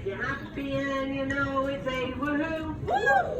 you're happy and you know it's a woohoo.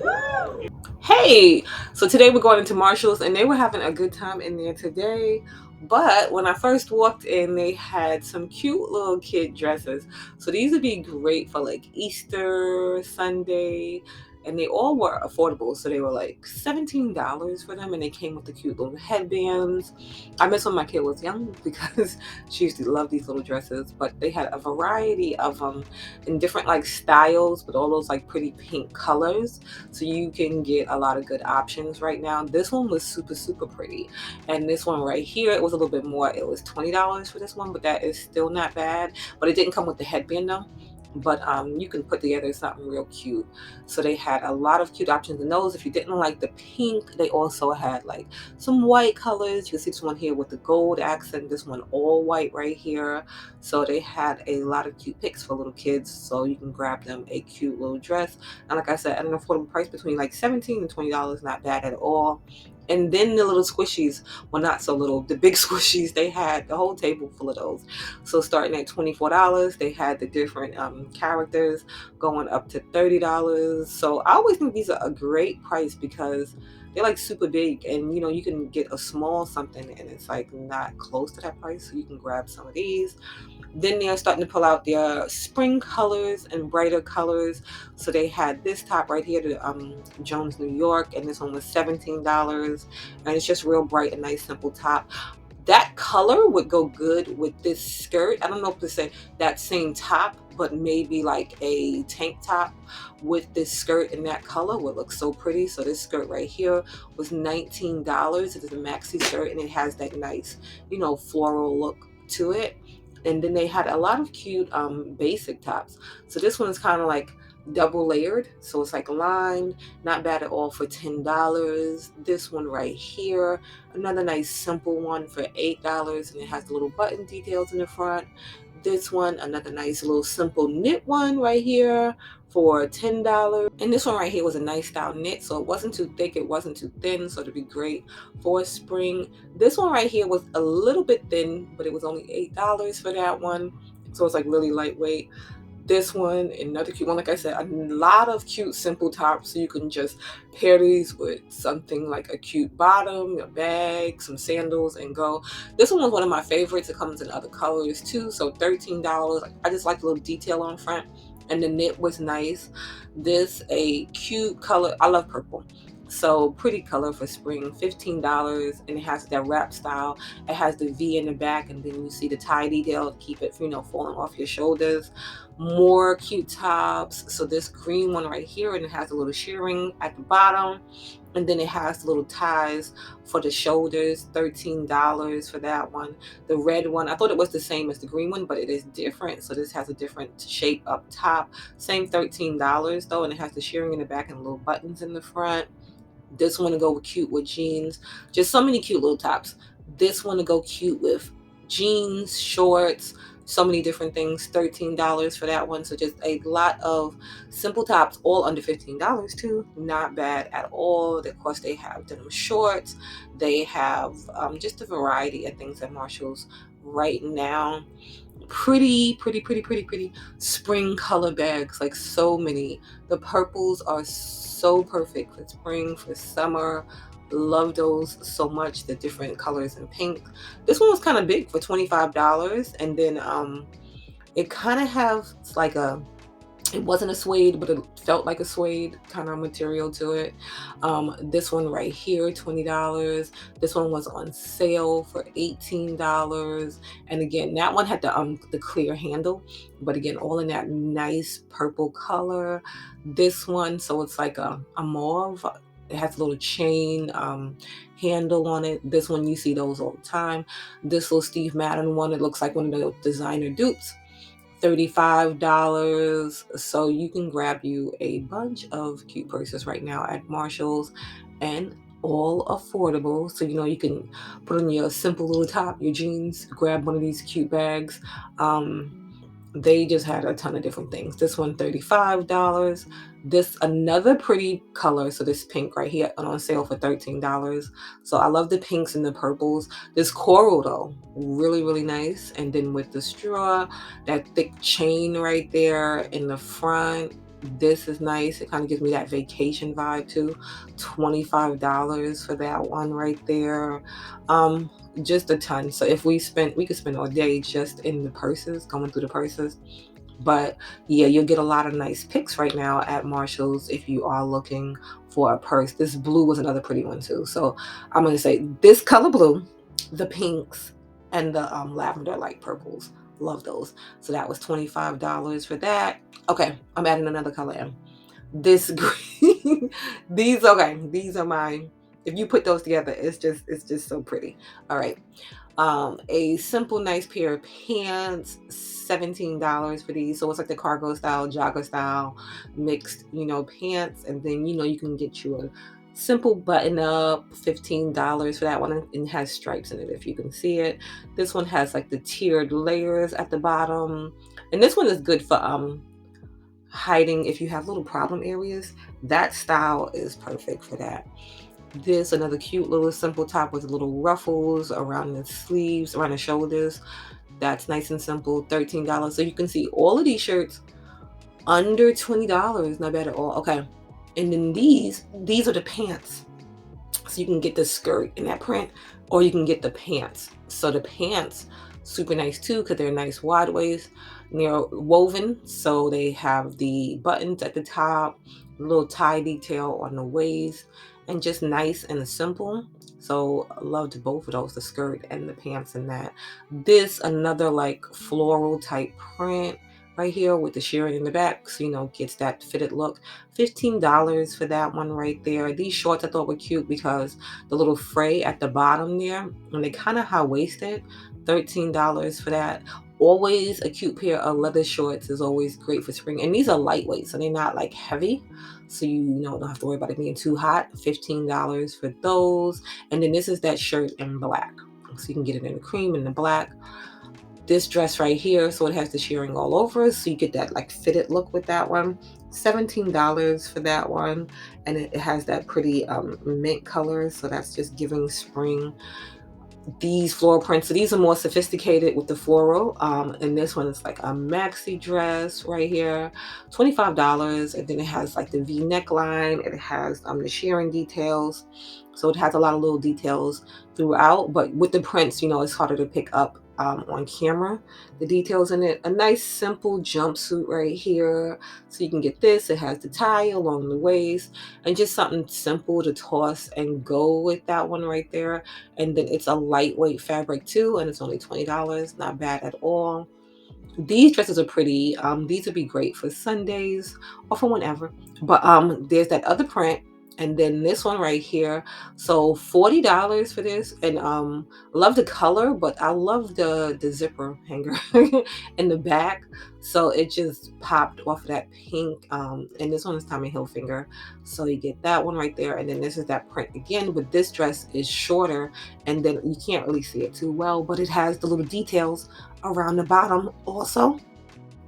Woo! Hey, so today we're going into Marshall's and they were having a good time in there today. But when I first walked in, they had some cute little kid dresses. So these would be great for like Easter, Sunday, and they all were affordable. So they were like $17 for them and they came with the cute little headbands. I miss when my kid was young because she used to love these little dresses, but they had a variety of them in different like styles with all those like pretty pink colors, so you can get a lot of good options right now. This one was super pretty, and this one right here, it was a little bit more. It was $20 for this one, but that is still not bad. But it didn't come with the headband though. But you can put together something real cute. So they had a lot of cute options in those. If you didn't like the pink, they also had like some white colors. You can see this one here with the gold accent, this one all white right here. So they had a lot of cute picks for little kids, so you can grab them a cute little dress. And like I said, at an affordable price between like $17 and $20, not bad at all. And then the little squishies, well, not so little, the big squishies, they had the whole table full of those. So starting at $24, they had the different characters going up to $30. So I always think these are a great price because they're like super big, and you know, you can get a small something and it's like not close to that price. So you can grab some of these. Then they're starting to pull out their spring colors and brighter colors. So they had this top right here, the Jones New York, and this one was $17. And it's just real bright and nice, simple top. That color would go good with this skirt. I don't know if to say that same top, but maybe like a tank top with this skirt in that color would look so pretty. So this skirt right here was $19. It is a maxi skirt and it has that nice, you know, floral look to it. And then they had a lot of cute basic tops. So this one is kind of like double layered, so it's like lined, not bad at all for $10. This one right here, another nice simple one for $8, and it has the little button details in the front. This one, another nice little simple knit one right here for $10. And this one right here was a nice style knit, so it wasn't too thick, it wasn't too thin, so it'd be great for spring. This one right here was a little bit thin, but it was only $8 for that one, so it's like really lightweight. This one, another cute one. Like I said, a lot of cute simple tops, so you can just pair these with something like a cute bottom, a bag, some sandals, and go. This one was one of my favorites. It comes in other colors too, so $13. I just like the little detail on front, and the knit was nice. This a cute color. I love purple. So pretty color for spring, $15, and it has that wrap style. It has the V in the back, and then you see the tie detail to keep it, you know, falling off your shoulders. More cute tops. So this green one right here, and it has a little shearing at the bottom, and then it has little ties for the shoulders. $13 for that one. The red one, I thought it was the same as the green one, but it is different. So this has a different shape up top. Same $13 though, and it has the shearing in the back and little buttons in the front. This one to go cute with jeans. Just so many cute little tops. This one to go cute with jeans, shorts, so many different things. $13 for that one. So just a lot of simple tops, all under $15 too. Not bad at all. Of course, they have denim shorts. They have just a variety of things at Marshalls right now. Pretty spring color bags, like so many. The purples are so perfect for spring, for summer. Love those so much, the different colors in pink. This one was kind of big for $25, and then it kind of has like a, it wasn't a suede, but it felt like a suede kind of material to it. This one right here, $20. This one was on sale for $18. And again, that one had the clear handle, but again, all in that nice purple color. This one, so it's like a mauve. It has a little chain handle on it. This one, you see those all the time. This little Steve Madden one, it looks like one of the designer dupes. $35. So you can grab you a bunch of cute purses right now at Marshall's, and all affordable. So you know, you can put on your simple little top, your jeans, grab one of these cute bags. They just had a ton of different things. This one $35. This another pretty color. So this pink right here on sale for $13. So I love the pinks and the purples. This coral though, really, really nice. And then with the straw, that thick chain right there in the front. This is nice. It kind of gives me that vacation vibe too. $25 for that one right there. Um, just a ton. So if we could spend all day just in the purses, going through the purses. But yeah, you'll get a lot of nice picks right now at Marshall's if you are looking for a purse. This blue was another pretty one too. So I'm gonna say this color blue, the pinks, and the lavender light purples. Love those. So that was $25 for that. Okay, I'm adding another color in. This green. These are my, if you put those together, it's just so pretty. All right. A simple nice pair of pants, $17 for these. So it's like the cargo style, jogger style, mixed, pants. And then, you can get you a simple button up, $15 for that one. And it has stripes in it if you can see it. This one has like the tiered layers at the bottom. And this one is good for hiding if you have little problem areas. That style is perfect for that. This another cute little simple top with little ruffles around the sleeves, around the shoulders. That's nice and simple, $13. So you can see all of these shirts under $20. Not bad at all. Okay. And then these are the pants. So you can get the skirt in that print, or you can get the pants. So the pants, super nice too, because they're nice wide waist. They're woven, so they have the buttons at the top, little tie detail on the waist, and just nice and simple. So I loved both of those, the skirt and the pants in that. This another like floral type print right here with the shirring in the back, so gets that fitted look. $15 for that one right there. These shorts I thought were cute because the little fray at the bottom there, and they kind of high-waisted. $13 for that. Always a cute pair of leather shorts is always great for spring. And these are lightweight, so they're not like heavy. So you don't have to worry about it being too hot. $15 for those. And then this is that shirt in black. So you can get it in the cream and the black. This dress right here, so it has the shirring all over, so you get that like fitted look with that one. $17 for that one, and it has that pretty mint color, so that's just giving spring. These floral prints, so these are more sophisticated with the floral, and this one is like a maxi dress right here, $25. And then it has like the V neckline, it has the shirring details, so it has a lot of little details throughout, but with the prints, it's harder to pick up on camera, the details in it. A nice simple jumpsuit right here, so you can get this. It has the tie along the waist, and just something simple to toss and go with that one right there. And then it's a lightweight fabric too, and it's only $20. Not bad at all. These dresses are pretty. These would be great for Sundays or for whenever. But there's that other print, and then this one right here. So $40 for this, and love the color, but I love the zipper hanger in the back. So it just popped off of that pink. And this one is Tommy Hilfiger. So you get that one right there, and then this is that print again. But this dress is shorter, and then you can't really see it too well, but it has the little details around the bottom also,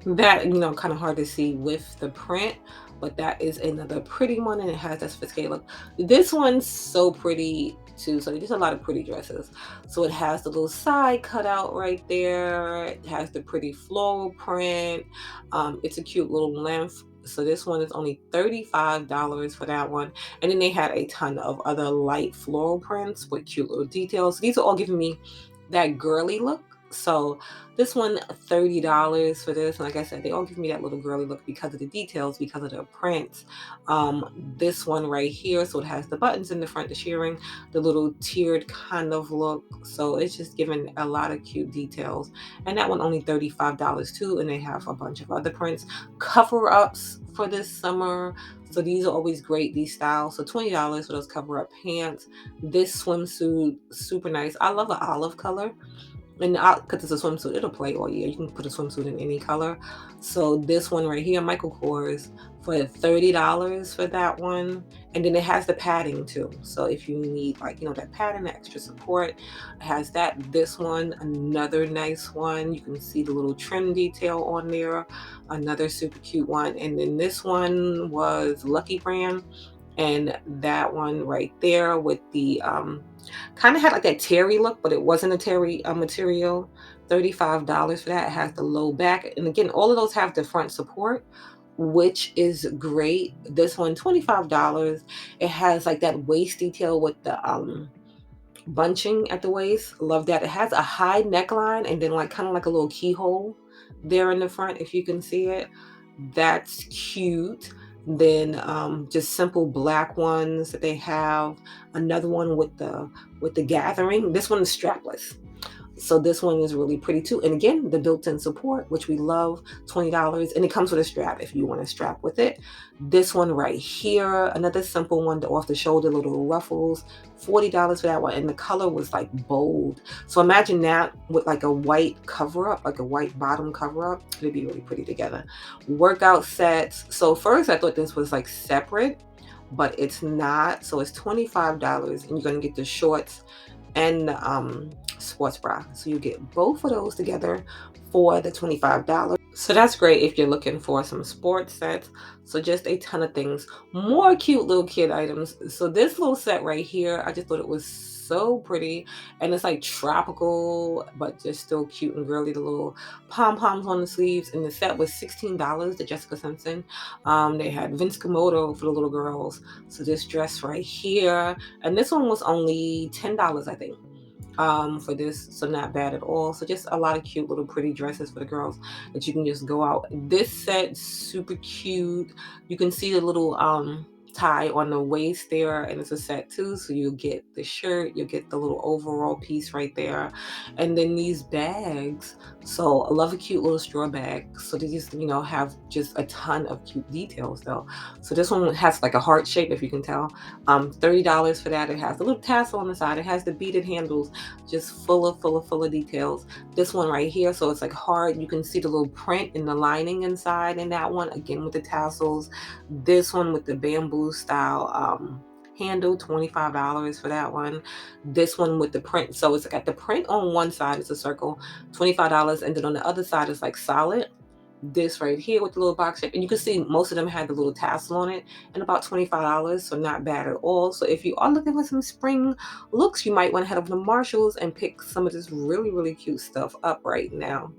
that kind of hard to see with the print, but that is another pretty one, and it has that sophisticated look. This one's so pretty too. So there's a lot of pretty dresses. So it has the little side cutout right there, it has the pretty floral print. It's a cute little length. So this one is only $35 for that one. And then they had a ton of other light floral prints with cute little details. These are all giving me that girly look. So this one, $30 for this. And like I said, they all give me that little girly look because of the details, because of the prints. This one right here, so it has the buttons in the front, the shirring, the little tiered kind of look. So it's just giving a lot of cute details. And that one only $35 too. And they have a bunch of other prints. Cover-ups for this summer. So these are always great, these styles. So $20 for those cover-up pants. This swimsuit, super nice. I love the olive color. And because it's a swimsuit, it'll play all year. You can put a swimsuit in any color. So this one right here, Michael Kors, for $30 for that one. And then it has the padding too. So if you need, like, that padding, the extra support, it has that. This one, another nice one. You can see the little trim detail on there. Another super cute one. And then this one was Lucky Brand. And that one right there with the kind of had like that terry look, but it wasn't a terry material. $35 for that. It has the low back. And again, all of those have the front support, which is great. This one, $25. It has like that waist detail with the bunching at the waist. Love that. It has a high neckline and then like kind of like a little keyhole there in the front, if you can see it. That's cute. Then just simple black ones that they have. Another one with the gathering. This one is strapless. So this one is really pretty too. And again, the built-in support, which we love, $20. And it comes with a strap if you want to strap with it. This one right here, another simple one, the off the shoulder little ruffles, $40 for that one. And the color was like bold. So imagine that with like a white cover up, like a white bottom cover up. It'd be really pretty together. Workout sets. So first I thought this was like separate, but it's not. So it's $25 and you're going to get the shorts and sports bra. So you get both of those together for the $25. So that's great if you're looking for some sports sets. So just a ton of things. More cute little kid items. So this little set right here, I just thought it was so pretty. And it's like tropical, but just still cute and girly. The little pom-poms on the sleeves. And the set was $16, the Jessica Simpson. They had Vince Komodo for the little girls. So this dress right here. And this one was only $10, I think. For this, so not bad at all. So just a lot of cute little pretty dresses for the girls that you can just go out. This set, super cute. You can see the little tie on the waist there, and it's a set too, so you get the shirt, you get the little overall piece right there, and then these bags. So I love a cute little straw bag. So they just have just a ton of cute details though. So this one has like a heart shape, if you can tell. $30 for that. It has a little tassel on the side. It has the beaded handles, just full of details. This one right here, so it's like hard. You can see the little print in the lining inside in that one, again with the tassels. This one with the bamboo style handle, $25 for that one. This one with the print, so it's got the print on one side, it's a circle, $25, and then on the other side is like solid. This right here with the little box shape, and you can see most of them had the little tassel on it, and about $25, so not bad at all. So if you are looking for some spring looks, you might want to head over to Marshalls and pick some of this really cute stuff up right now.